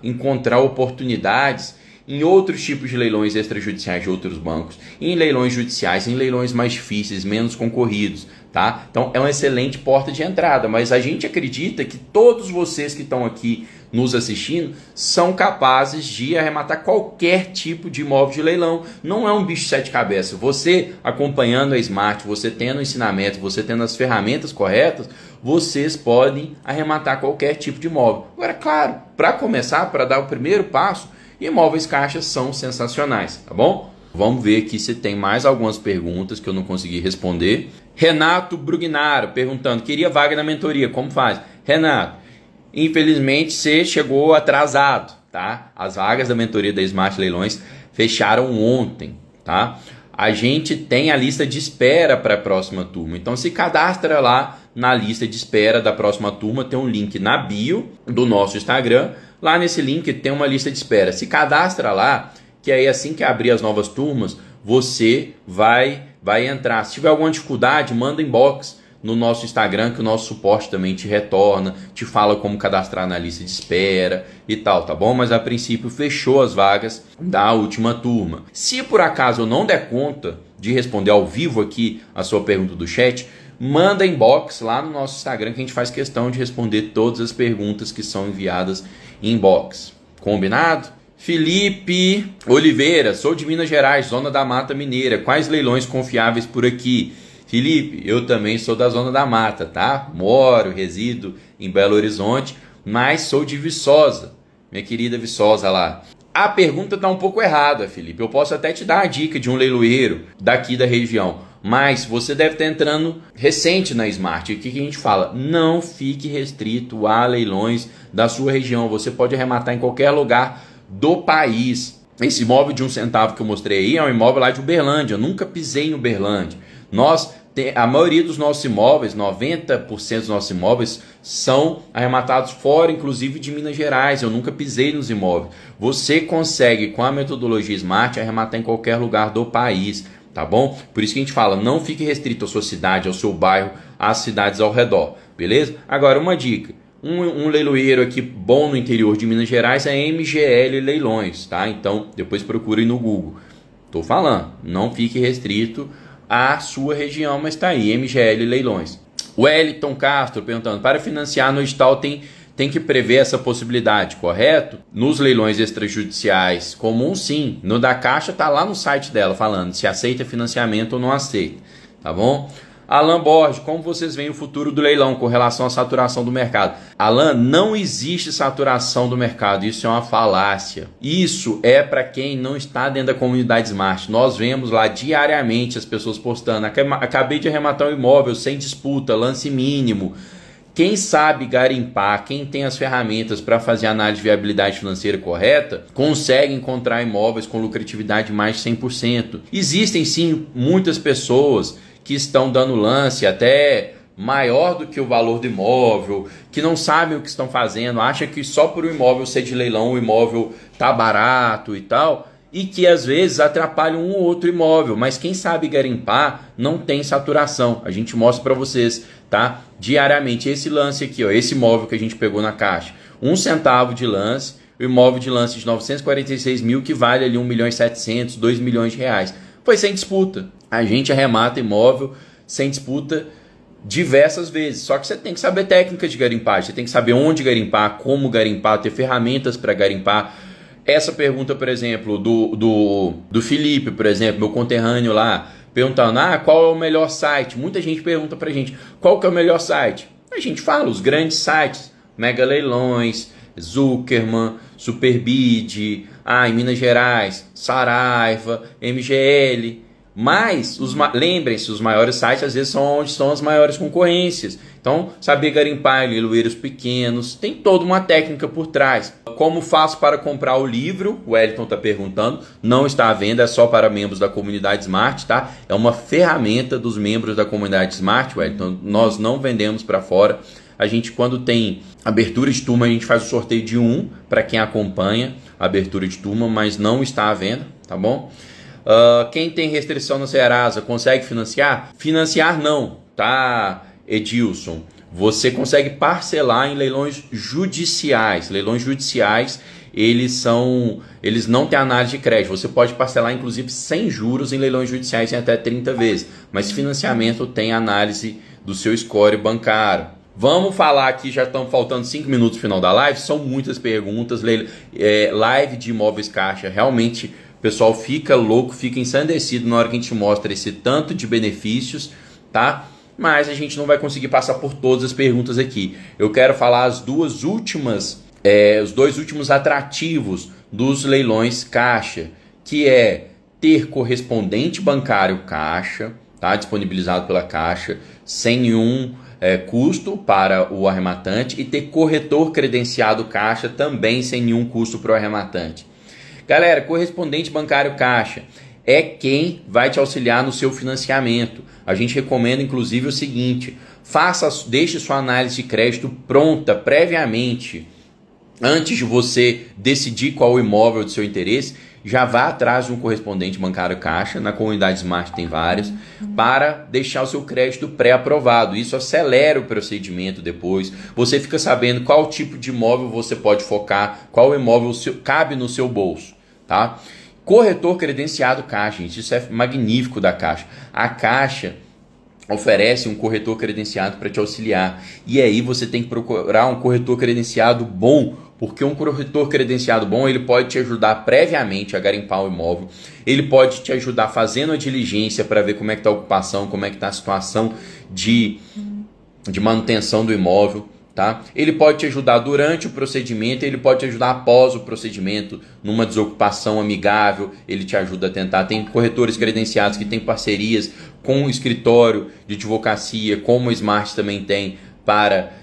encontrar oportunidades em outros tipos de leilões extrajudiciais de outros bancos, em leilões judiciais, em leilões mais difíceis, menos concorridos, tá? Então é uma excelente porta de entrada, mas a gente acredita que todos vocês que estão aqui nos assistindo são capazes de arrematar qualquer tipo de imóvel de leilão. Não é um bicho de sete cabeças. Você acompanhando a Smart, você tendo o ensinamento, você tendo as ferramentas corretas, vocês podem arrematar qualquer tipo de imóvel. Agora, claro, para começar, para dar o primeiro passo, imóveis Caixa são sensacionais, tá bom? Vamos ver aqui se tem mais algumas perguntas que eu não consegui responder. Renato Brugnaro perguntando, queria vaga na mentoria, como faz? Renato, infelizmente você chegou atrasado, tá? As vagas da mentoria da Smart Leilões fecharam ontem, tá? A gente tem a lista de espera para a próxima turma, então se cadastra lá na lista de espera da próxima turma, tem um link na bio do nosso Instagram. Lá nesse link tem uma lista de espera. Se cadastra lá, que aí assim que abrir as novas turmas, você vai entrar. Se tiver alguma dificuldade, manda inbox no nosso Instagram, que o nosso suporte também te retorna, te fala como cadastrar na lista de espera e tal, tá bom? Mas a princípio fechou as vagas da última turma. Se por acaso eu não der conta de responder ao vivo aqui a sua pergunta do chat, manda inbox lá no nosso Instagram que a gente faz questão de responder todas as perguntas que são enviadas em inbox. Combinado? Felipe Oliveira, sou de Minas Gerais, zona da Mata Mineira. Quais leilões confiáveis por aqui? Felipe, eu também sou da zona da Mata, tá? Moro, resido em Belo Horizonte, mas sou de Viçosa, minha querida Viçosa lá. A pergunta está um pouco errada, Felipe. Eu posso até te dar a dica de um leiloeiro daqui da região, mas você deve estar entrando recente na Smart. O que a gente fala? Não fique restrito a leilões da sua região. Você pode arrematar em qualquer lugar do país. Esse imóvel de 1 centavo que eu mostrei aí é um imóvel lá de Uberlândia. Eu nunca pisei em Uberlândia. A maioria dos nossos imóveis, 90% dos nossos imóveis, são arrematados fora, inclusive de Minas Gerais. Eu nunca pisei nos imóveis. Você consegue, com a metodologia Smart, arrematar em qualquer lugar do país, tá bom? Por isso que a gente fala, não fique restrito à sua cidade, ao seu bairro, às cidades ao redor, beleza? Agora, uma dica. Um leiloeiro aqui bom no interior de Minas Gerais é MGL Leilões, tá? Então, depois procure no Google. Tô falando, não fique restrito à sua região, mas tá aí, MGL Leilões. O Wellington Castro perguntando, para financiar no edital tem que prever essa possibilidade, correto? Nos leilões extrajudiciais comuns, sim. No da Caixa tá lá no site dela falando se aceita financiamento ou não aceita, tá bom? Alan Borges, como vocês veem o futuro do leilão com relação à saturação do mercado? Alan, não existe saturação do mercado, isso é uma falácia. Isso é para quem não está dentro da comunidade Smart. Nós vemos lá diariamente as pessoas postando, acabei de arrematar um imóvel sem disputa, lance mínimo. Quem sabe garimpar, quem tem as ferramentas para fazer a análise de viabilidade financeira correta, consegue encontrar imóveis com lucratividade de mais de 100%. Existem sim muitas pessoas que estão dando lance até maior do que o valor do imóvel, que não sabem o que estão fazendo, acham que só por o imóvel ser de leilão o imóvel tá barato e tal, e que às vezes atrapalham um ou outro imóvel, mas quem sabe garimpar não tem saturação. A gente mostra para vocês, tá? Diariamente esse lance aqui, ó, esse imóvel que a gente pegou na Caixa, 1 centavo de lance, o imóvel de lance de 946 mil que vale ali 1 milhão e 700, 2 milhões de reais. Foi sem disputa. A gente arremata imóvel sem disputa diversas vezes. Só que você tem que saber técnicas de garimpagem, você tem que saber onde garimpar, como garimpar, ter ferramentas para garimpar. Essa pergunta, por exemplo, do Felipe, por exemplo, meu conterrâneo lá, perguntando, qual é o melhor site? Muita gente pergunta pra gente, qual que é o melhor site? A gente fala, os grandes sites, Mega Leilões, Zuckerman, Superbid, em Minas Gerais, Saraiva, MGL. Mas, lembrem-se, os maiores sites às vezes são onde estão as maiores concorrências. Então, saber garimpar em leiloeiros pequenos, tem toda uma técnica por trás. Como faço para comprar o livro? O Wellington está perguntando. Não está à venda, é só para membros da comunidade Smart, tá? É uma ferramenta dos membros da comunidade Smart, Wellington. Nós não vendemos para fora. A gente, quando tem abertura de turma, a gente faz o sorteio de um para quem acompanha a abertura de turma, mas não está à venda, tá bom? Quem tem restrição no Serasa consegue financiar? Financiar não, tá, Edilson? Você consegue parcelar em leilões judiciais. Leilões judiciais, eles não têm análise de crédito. Você pode parcelar inclusive sem juros em leilões judiciais em até 30 vezes. Mas financiamento tem análise do seu score bancário. Vamos falar aqui, já estão faltando 5 minutos no final da live, são muitas perguntas. Live de imóveis Caixa, realmente o pessoal fica louco, fica ensandecido na hora que a gente mostra esse tanto de benefícios, tá? Mas a gente não vai conseguir passar por todas as perguntas aqui. Eu quero falar os dois últimos atrativos dos leilões Caixa, que é ter correspondente bancário Caixa, tá? Disponibilizado pela Caixa, sem nenhum custo para o arrematante, e ter corretor credenciado Caixa também sem nenhum custo para o arrematante. Galera, correspondente bancário Caixa é quem vai te auxiliar no seu financiamento. A gente recomenda inclusive o seguinte: deixe sua análise de crédito pronta previamente, antes de você decidir qual o imóvel de seu interesse. Já vá atrás de um correspondente bancário Caixa, na comunidade Smart tem vários, para deixar o seu crédito pré-aprovado. Isso acelera o procedimento depois. Você fica sabendo qual tipo de imóvel você pode focar, qual imóvel cabe no seu bolso, tá? Corretor credenciado Caixa, gente, isso é magnífico da Caixa. A Caixa oferece um corretor credenciado para te auxiliar. E aí você tem que procurar um corretor credenciado bom, porque um corretor credenciado bom, ele pode te ajudar previamente a garimpar o imóvel, ele pode te ajudar fazendo a diligência para ver como é que está a ocupação, como é que está a situação de manutenção do imóvel. Tá? Ele pode te ajudar durante o procedimento, ele pode te ajudar após o procedimento, numa desocupação amigável, ele te ajuda a tentar. Tem corretores credenciados que têm parcerias com o escritório de advocacia, como o Smart também tem, para,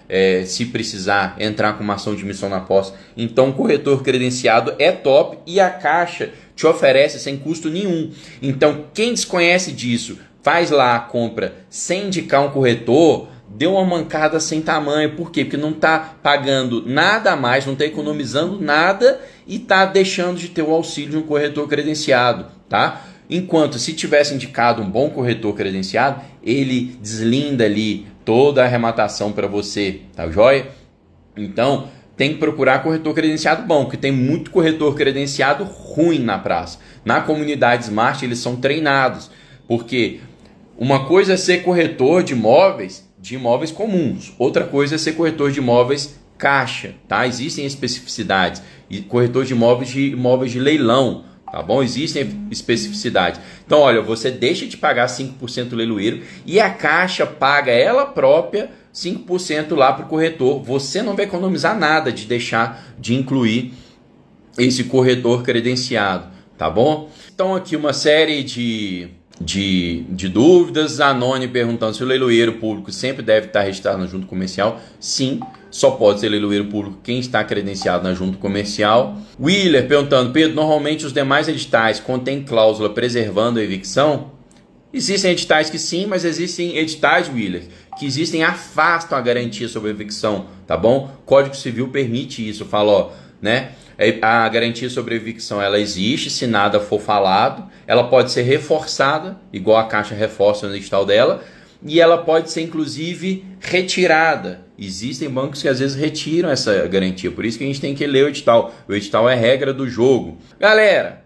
se precisar, entrar com uma ação de missão na posse. Então, o corretor credenciado é top e a Caixa te oferece sem custo nenhum. Então, quem desconhece disso, faz lá a compra sem indicar um corretor, deu uma mancada sem tamanho. Por quê? Porque não está pagando nada a mais, não está economizando nada e está deixando de ter o auxílio de um corretor credenciado, tá? Enquanto se tivesse indicado um bom corretor credenciado, ele deslinda ali toda a arrematação para você, tá joia? Então, tem que procurar corretor credenciado bom, porque tem muito corretor credenciado ruim na praça. Na comunidade Smart, eles são treinados, porque uma coisa é ser corretor de imóveis comuns, outra coisa é ser corretor de imóveis caixa, tá? Existem especificidades, e corretor de imóveis de leilão, tá bom? Existem especificidades. Então, olha, você deixa de pagar 5% leiloeiro e a Caixa paga ela própria 5% lá para o corretor. Você não vai economizar nada de deixar de incluir esse corretor credenciado, tá bom? Então, aqui uma série de dúvidas. A Noni perguntando se o leiloeiro público sempre deve estar registrado na junta comercial. Sim, só pode ser leiloeiro público quem está credenciado na junta comercial. Willer perguntando: Pedro, normalmente os demais editais contêm cláusula preservando a evicção? Existem editais que sim, mas existem editais, Willer, que afastam a garantia sobre a evicção, tá bom? Código Civil permite isso, fala, ó, né? A garantia sobre a evicção, ela existe se nada for falado, ela pode ser reforçada, igual a Caixa reforça no edital dela, e ela pode ser inclusive retirada. Existem bancos que às vezes retiram essa garantia, por isso que a gente tem que ler o edital. O edital é regra do jogo. Galera,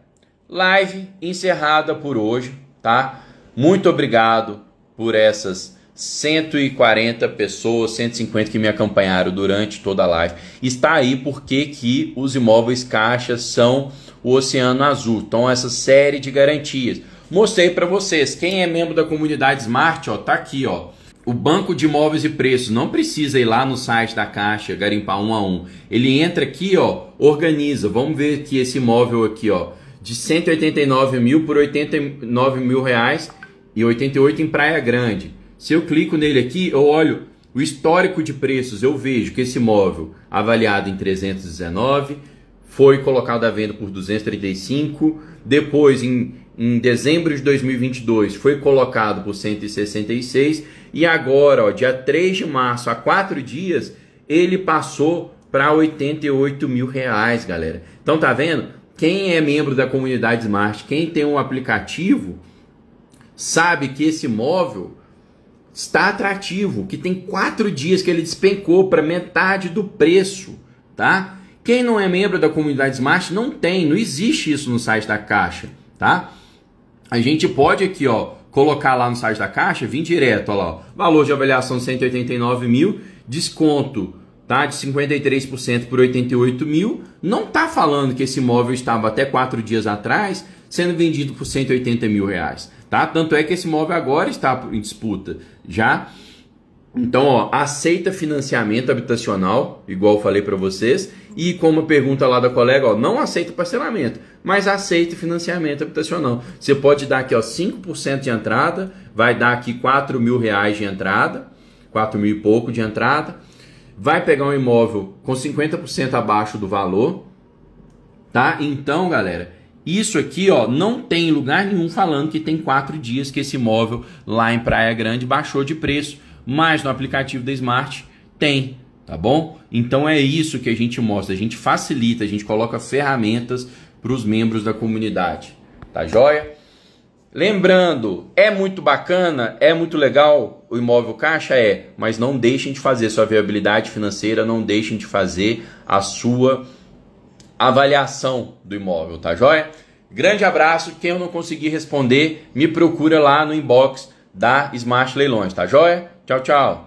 live encerrada por hoje, tá? Muito obrigado por essas 140 pessoas, 150 que me acompanharam durante toda a live. Está aí porque que os imóveis Caixa são o Oceano Azul. Então, essa série de garantias. Mostrei para vocês. Quem é membro da comunidade Smart, ó, tá aqui, ó. O banco de imóveis e preços. Não precisa ir lá no site da Caixa, garimpar um a um. Ele entra aqui, ó, organiza. Vamos ver aqui esse imóvel aqui, ó, de 189 mil por 89 mil reais e 88 em Praia Grande. Se eu clico nele aqui, eu olho o histórico de preços, eu vejo que esse imóvel avaliado em 319 foi colocado à venda por 235, depois em dezembro de 2022 foi colocado por 166 e agora, ó, dia 3 de março, há 4 dias, ele passou para 88 mil reais, galera. Então tá vendo? Quem é membro da comunidade Smart, quem tem um aplicativo, sabe que esse imóvel está atrativo, que tem 4 dias que ele despencou para metade do preço, tá? Quem não é membro da comunidade Smart não existe isso no site da Caixa, tá? A gente pode aqui, ó, colocar lá no site da Caixa, vir direto, ó lá, ó, valor de avaliação 189 mil, desconto, tá, de 53% por 88 mil, não tá falando que esse imóvel estava até 4 dias atrás sendo vendido por 180 mil reais. Tá? Tanto é que esse imóvel agora está em disputa já. Então, ó, aceita financiamento habitacional, igual eu falei para vocês, e como a pergunta lá da colega, ó, não aceita parcelamento, mas aceita financiamento habitacional. Você pode dar aqui, ó, 5% de entrada, vai dar aqui 4 mil reais de entrada, 4 mil e pouco de entrada, vai pegar um imóvel com 50% abaixo do valor, tá? Então, galera, isso aqui, ó, não tem lugar nenhum falando que tem 4 dias que esse imóvel lá em Praia Grande baixou de preço, mas no aplicativo da Smart tem, tá bom? Então é isso que a gente mostra, a gente facilita, a gente coloca ferramentas para os membros da comunidade, tá joia? Lembrando, é muito bacana, é muito legal o imóvel Caixa? É, mas não deixem de fazer sua viabilidade financeira, não deixem de fazer a sua avaliação do imóvel, tá joia? Grande abraço. Quem eu não conseguir responder, me procura lá no inbox da Smart Leilões, tá joia? Tchau, tchau.